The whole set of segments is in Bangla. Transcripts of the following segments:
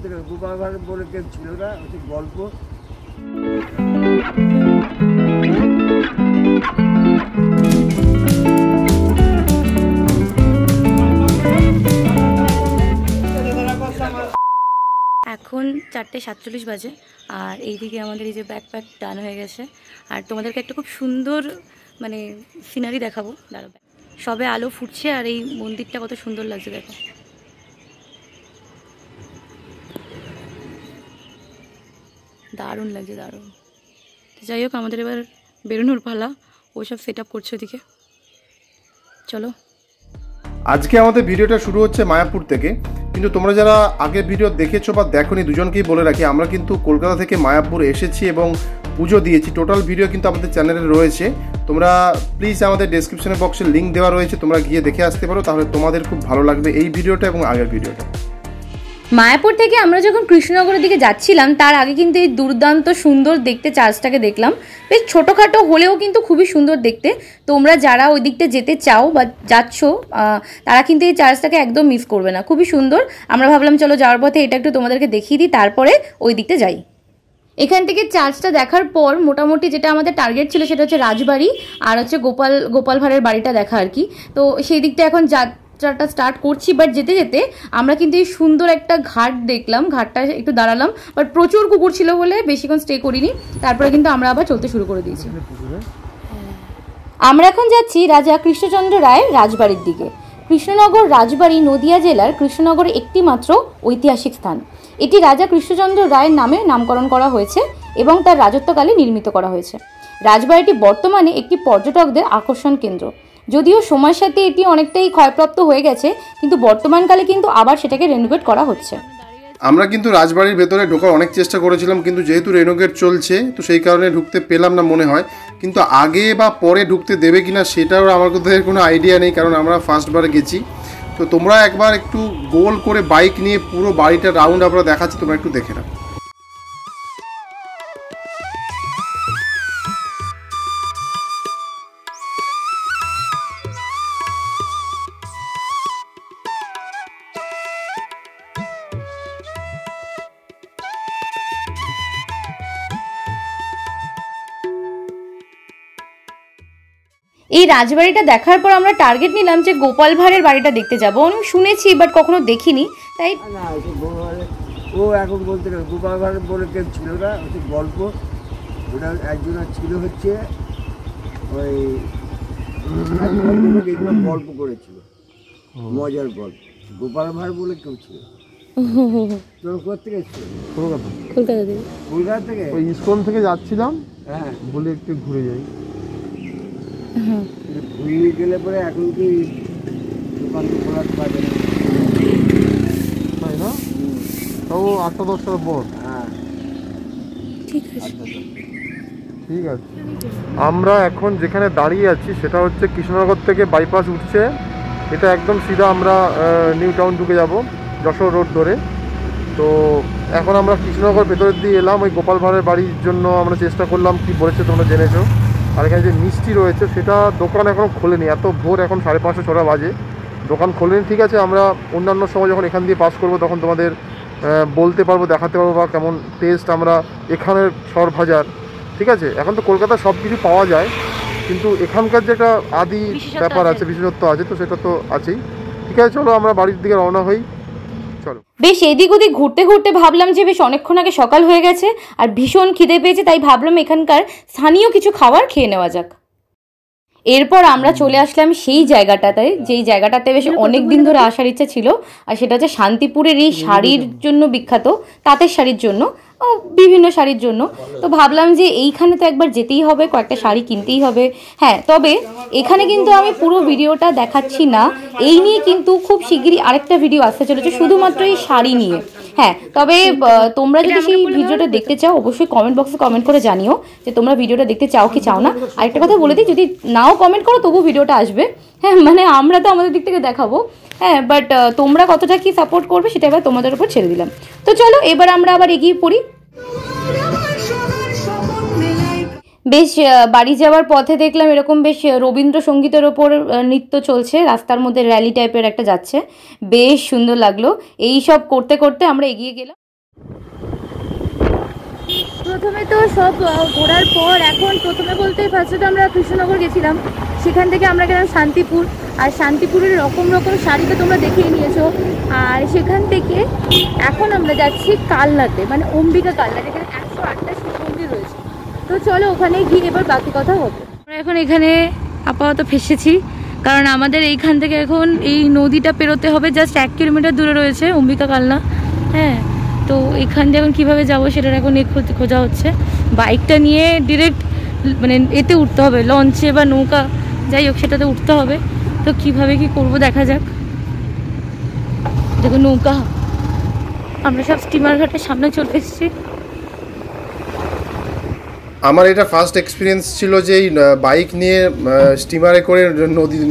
বলতে গেলে গোপাল ভাঁড় বলে কেউ ছিল না, হচ্ছে গল্প। এখন 4:47 বাজে আর এইদিকে আমাদের এই যে ব্যাকপ্যাক ডান হয়ে গেছে। আর তোমাদেরকে একটা খুব সুন্দর মানে সিনারি দেখাবো, দাঁড়াও। সবে আলো ফুটছে আর এই মন্দিরটা কত সুন্দর লাগছে দেখো। দারুণ লাগছে, দারুণ। যাই হোক, আমাদের এবার বেরোনোর পালা, ওইসব সেট আপ করছে ওদিকে। চলো। আজকে আমাদের ভিডিওটা শুরু হচ্ছে মায়াপুর থেকে, কিন্তু তোমরা যারা আগের ভিডিও দেখেছো বা দেখোনি দুজনকেই বলে রাখি, আমরা কিন্তু কলকাতা থেকে মায়াপুর এসেছি এবং পুজো দিয়েছি। টোটাল ভিডিও কিন্তু আমাদের চ্যানেলে রয়েছে, তোমরা প্লিজ আমাদের ডেসক্রিপশনে বক্সে লিঙ্ক দেওয়া রয়েছে, তোমরা গিয়ে দেখে আসতে পারো, তাহলে তোমাদের খুব ভালো লাগবে এই ভিডিওটা এবং আগের ভিডিওটা। মায়াপুর থেকে আমরা যখন কৃষ্ণনগরের দিকে যাচ্ছিলাম তার আগে কিন্তু এই দুর্দান্ত সুন্দর দেখতে চার্চটাকে দেখলাম। বেশ ছোটোখাটো হলেও কিন্তু খুবই সুন্দর দেখতে। তোমরা যারা ওই দিকটা যেতে চাও বা যাচ্ছ তারা কিন্তু এই চার্চটাকে একদম মিস করবে না, খুবই সুন্দর। আমরা ভাবলাম চলো যাওয়ার পথে এটা একটু তোমাদেরকে দেখিয়ে দিই, তারপরে ওই দিকটা যাই। এখান থেকে চার্চটা দেখার পর মোটামুটি যেটা আমাদের টার্গেট ছিল সেটা হচ্ছে রাজবাড়ি আর হচ্ছে গোপাল ভাঁড়ের বাড়িটা দেখা আর কি। তো সেই দিকটা এখন যাত্রাটা স্টার্ট করছি। বাট যেতে যেতে আমরা কিন্তু এই সুন্দর একটা ঘাট দেখলাম, ঘাটটা একটু দাঁড়ালাম, বাট প্রচুর কুকুর ছিল বলে বেশিক্ষণ স্টে করিনি। তারপরে কিন্তু আমরা আবার চলতে শুরু করে দিয়েছি। আমরা এখন যাচ্ছি রাজা কৃষ্ণচন্দ্র রায়ের রাজবাড়ির দিকে। কৃষ্ণনগর রাজবাড়ি নদিয়া জেলার কৃষ্ণনগরের একটি মাত্র ঐতিহাসিক স্থান। এটি রাজা কৃষ্ণচন্দ্র রায়ের নামে নামকরণ করা হয়েছে এবং তার রাজত্বকালে নির্মিত করা হয়েছে। রাজবাড়িটি বর্তমানে একটি পর্যটকদের আকর্ষণ কেন্দ্র। যদিও সময়ের সাথে এটি অনেকটাই ক্ষয়প্রাপ্ত হয়ে গেছে, কিন্তু বর্তমানকালে কিন্তু আবার সেটাকে রেনোভেট করা হচ্ছে। আমরা কিন্তু রাজবাড়ির ভেতরে ঢোকার অনেক চেষ্টা করেছিলাম, কিন্তু যেহেতু রেনোভেট চলছে তো সেই কারণে ঢুকতে পেলাম না মনে হয়। কিন্তু আগে বা পরে ঢুকতে দেবে কিনা সেটাও আমার কোথাও কোনো আইডিয়া নেই, কারণ আমরা ফার্স্টবার গেছি। তো তোমরা একবার একটু গোল করে বাইক নিয়ে পুরো বাড়িটা রাউন্ড আমরা দেখাচ্ছি, তোমরা একটু দেখে নাও। এই রাজবাড়িটা দেখার পর আমরা টার্গেট নিলাম যে গোপাল ভাঁড়ের বাড়িটা দেখতে যাবো। আমি শুনেছি বাট কখনো দেখিনি, তাই না ও এখন বলতে গেলে গোপাল ভাঁড় বলে কেউ ছিল না, হচ্ছে গল্প। ওটা একজন ছিল হচ্ছে ওই এগুলো গল্প করেছিল, মজার গল্প। গোপাল ভাঁড় বলে কেউ ছিল। তোর কোথেকে এসেছিল? কলকাতা থেকে। কলকাতা থেকে ওই ইসকন থেকে যাচ্ছিলাম, হ্যাঁ, বলে একটু ঘুরে যাই। ঘুরিয়ে গেলে পরে এখন কি দোকান খোলা পাবে না, তাই না? তাও 8-10টার পর। হ্যাঁ ঠিক আছে, ঠিক আছে। আমরা এখন যেখানে দাঁড়িয়ে আছি সেটা হচ্ছে কৃষ্ণনগর থেকে বাইপাস উঠছে, এটা একদম সিধা আমরা নিউ টাউন ঢুকে যাব যশোর রোড ধরে। তো এখন আমরা কৃষ্ণনগর ভেতরের দিয়ে এলাম। ওই গোপাল ভাঁড়ের বাড়ির জন্য আমরা চেষ্টা করলাম, কি বলেছে তোমরা জেনেছো। আর এখানে যে মিষ্টি রয়েছে সেটা দোকান এখনও খোলেনি, এত ভোর, এখন 5:30-6টা বাজে, দোকান খোলেনি। ঠিক আছে, আমরা অন্যান্য সময় যখন এখান দিয়ে পাস করবো তখন তোমাদের বলতে পারবো, দেখাতে পারবো বা কেমন টেস্ট আমরা এখানের সর ভাজার। ঠিক আছে, এখন তো কলকাতায় সব কিছু পাওয়া যায়, কিন্তু এখানকার যে একটা আদি ব্যাপার আছে, বিশেষত্ব আছে, তো সেটা তো আছেই। ঠিক আছে, চলো আমরা বাড়ির দিকে রওনা হই। চলো। বেশ এদিক ওদিক ঘুরতে ঘুরতে ভাবলাম যে বেশ অনেকক্ষণ আগে সকাল হয়ে গেছে আর ভীষণ খিদে পেয়েছে, তাই ভাবলাম এখানকার স্থানীয় কিছু খাবার খেয়ে নেওয়া যাক। এরপর আমরা চলে আসলাম সেই জায়গাটাতে, যেই জায়গাটাতে বেশ অনেক দিন ধরে আসার ইচ্ছা ছিল, আর সেটা হচ্ছে শান্তিপুরের এই শাড়ির জন্য বিখ্যাত, তাঁতের শাড়ির জন্য, বিভিন্ন শাড়ির জন্য। তো ভাবলাম যে এইখানে তো একবার যেতেই হবে, কয়েকটা শাড়ি কিনতেই হবে। হ্যাঁ, তবে এখানে কিন্তু আমি পুরো ভিডিওটা দেখাচ্ছি না, এই নিয়ে কিন্তু খুব শিগগিরই আরেকটা ভিডিও আসতে চলেছে শুধুমাত্র এই শাড়ি নিয়ে। হ্যাঁ, তবে তোমরা যদি সেই ভিডিওটা দেখতে চাও অবশ্যই কমেন্ট বক্সে কমেন্ট করে জানিও যে তোমরা ভিডিওটা দেখতে চাও কি চাও না। আরেকটা কথা বলে দিই, যদি নাও কমেন্ট করো তবু ভিডিওটা আসবে। হ্যাঁ, মানে আমরা তো আমাদের দিক থেকে দেখাবো, হ্যাঁ, বাট তোমরা কতটা কি সাপোর্ট করবে সেটা এবার তোমাদের উপর ছেড়ে দিলাম। তো চলো এবার আমরা আবার এগিয়ে পড়ি। বেশ বাড়ি যাওয়ার পথে দেখলাম এরকম বেশ রবীন্দ্রসঙ্গীতের ওপর নৃত্য চলছে, রাস্তার মধ্যে র্যালি টাইপের একটা যাচ্ছে, বেশ সুন্দর লাগলো। এই সব করতে করতে আমরা এগিয়ে গেলাম। প্রথমে তো সব ঘোরার পর এখন প্রথমে বলতে ফার্স্টে তো আমরা কৃষ্ণনগর গেছিলাম, সেখান থেকে আমরা গেলাম শান্তিপুর, আর শান্তিপুরের রকম রকম শাড়ি তো তোমরা দেখিয়ে নিয়েছো। আর সেখান থেকে এখন আমরা যাচ্ছি কালনাতে, মানে অম্বিকা কালনা, যেখানে 108টা শিব মন্দির রয়েছে। তো চলো ওখানে গিয়ে এবার বাকি কথা হবে। আমরা এখন এখানে আপাতত ফেসেছি, কারণ আমাদের এইখান থেকে এখন এই নদীটা পেরোতে হবে, জাস্ট 1 কিলোমিটার দূরে রয়েছে অম্বিকা কালনা। হ্যাঁ, তো এখান দিয়ে এখন কীভাবে যাবো সেটার এখন খোঁজা হচ্ছে। বাইকটা নিয়ে ডিরেক্ট মানে এতে উঠতে হবে, লঞ্চে বা নৌকা যাই হোক সেটাতে উঠতে হবে। তো কিভাবে কি করব দেখা যাক। দেখো নৌকা, আমরা সব স্টিমার ঘাটের সামনে চলে এসেছি। আমার এটা ফার্স্ট এক্সপিরিয়েন্স ছিল যে এই বাইক নিয়ে স্টিমারে করে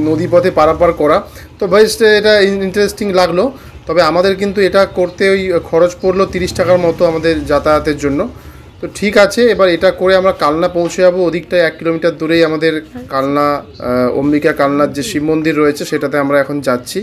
নদীপথে পারাপার করা। তো বেশ এটা ইন্টারেস্টিং লাগলো। তবে আমাদের কিন্তু এটা করতে ওই খরচ পড়লো 30 টাকার মতো আমাদের যাতায়াতের জন্য। তো ঠিক আছে, এবার এটা করে আমরা কালনা পৌঁছে যাবো। ওদিকটায় 1 কিলোমিটার দূরেই আমাদের কালনা অম্বিকা কালনার যে শিব মন্দির রয়েছে সেটাতে আমরা এখন যাচ্ছি।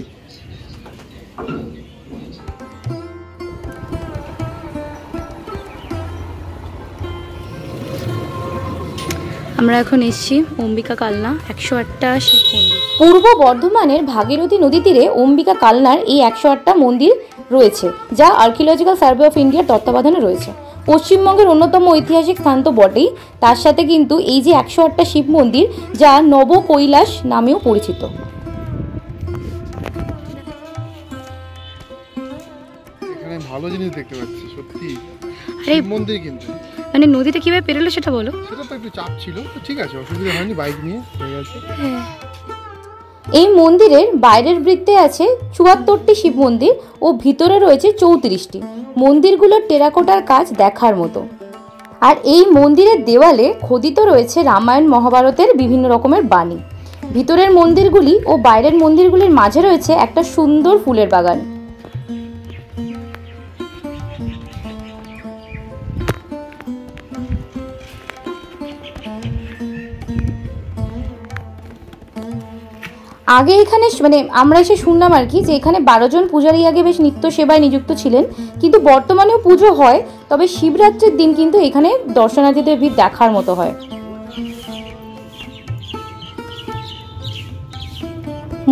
আমরা এখন এসেছি অম্বিকা কালনা 108টা শিব মন্দির। পূর্ব বর্ধমানের ভাগীরথী নদী তীরে অম্বিকা কালনার এই 108টা মন্দির রয়েছে, যা আর্কিওলজিক্যাল সার্ভে অফ ইন্ডিয়ার তত্ত্বাবধানে রয়েছে। পশ্চিমবঙ্গের অন্যতম ঐতিহাসিক স্থান তো বটেই, তার সাথে কিন্তু এই যে 108টা শিব মন্দির, যা নব কৈলাস নামেও পরিচিত। এখানে ভালো জিনিস দেখতে পাচ্ছি সত্যি, শিব মন্দির কিন্তু মানে নদীটা কিভাবে পেরোলো সেটা বলো। সেটা তো একটু চাপ ছিল, তো ঠিক আছে, অসুবিধা হয়নি, বাইক নিয়ে হয়ে গেছে। এই মন্দিরের বাইরের বৃত্তে আছে 74টি শিব মন্দির ও ভিতরে রয়েছে 34টি। মন্দিরগুলোর টেরাকোটার কাজ দেখার মতো। আর এই মন্দিরের দেওয়ালে খোদিত রয়েছে রামায়ণ মহাভারতের বিভিন্ন রকমের বাণী। ভিতরের মন্দিরগুলি ও বাইরের মন্দিরগুলির মাঝে রয়েছে একটা সুন্দর ফুলের বাগান। আগে এখানে মানে আমরা এসে শুনলাম আর কি, যে এখানে 12 জন পূজারী আগে বেশ নিত্য সেবায় নিযুক্ত ছিলেন, কিন্তু বর্তমানেও পুজো হয়। তবে শিবরাত্রির দিন কিন্তু এখানে দর্শনার্থীদের ভিড় দেখার মতো হয়।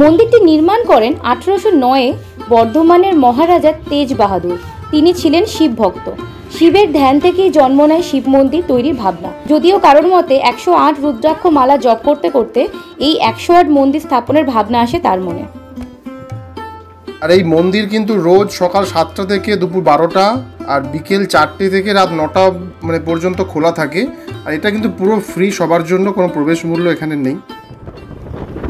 মন্দিরটি নির্মাণ করেন 1809-এ বর্ধমানের মহারাজা তেজ বাহাদুর। তিনি ছিলেন শিব ভক্ত। শিবের ধ্যান থেকেই জন্ম নেয় শিব মন্দির তৈরির ভাবনা। যদিও কারোর মতে 108 রুদ্রাক্ষ মালা জপ করতে করতে এই 108 মন্দির স্থাপনের ভাবনা আসে তার মনে। আর এই মন্দির কিন্তু রোজ সকাল 7টা থেকে দুপুর 12টা আর বিকেল 4টে থেকে রাত 9টা মানে পর্যন্ত খোলা থাকে। আর এটা কিন্তু পুরো ফ্রি, সবার জন্য, কোনো প্রবেশ মূল্য এখানে নেই।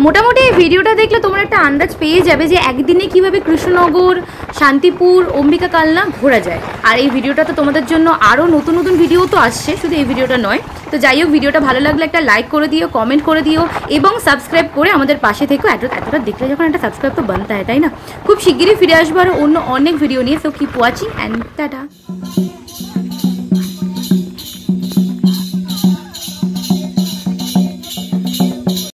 মোটামুটি এই ভিডিওটা দেখলে তোমরা একটা আন্দাজ পেয়ে যাবে যে একদিনে কিভাবে কৃষ্ণনগর, শান্তিপুর, অম্বিকা কালনা ঘোরা যায়। আর এই ভিডিওটা তো তোমাদের জন্য আরও নতুন নতুন ভিডিও তো আসছে, শুধু এই ভিডিওটা নয়। তো যাই হোক, ভিডিওটা ভালো লাগলে একটা লাইক করে দিও, কমেন্ট করে দিও এবং সাবস্ক্রাইব করে আমাদের পাশে থেকো। এতটা দেখলে যখন একটা সাবস্ক্রাইব তো বানতে হয়, তাই না? খুব শিগগিরই ফিরে আসবো আরও অন্য অনেক ভিডিও নিয়ে। So keep watching and tata.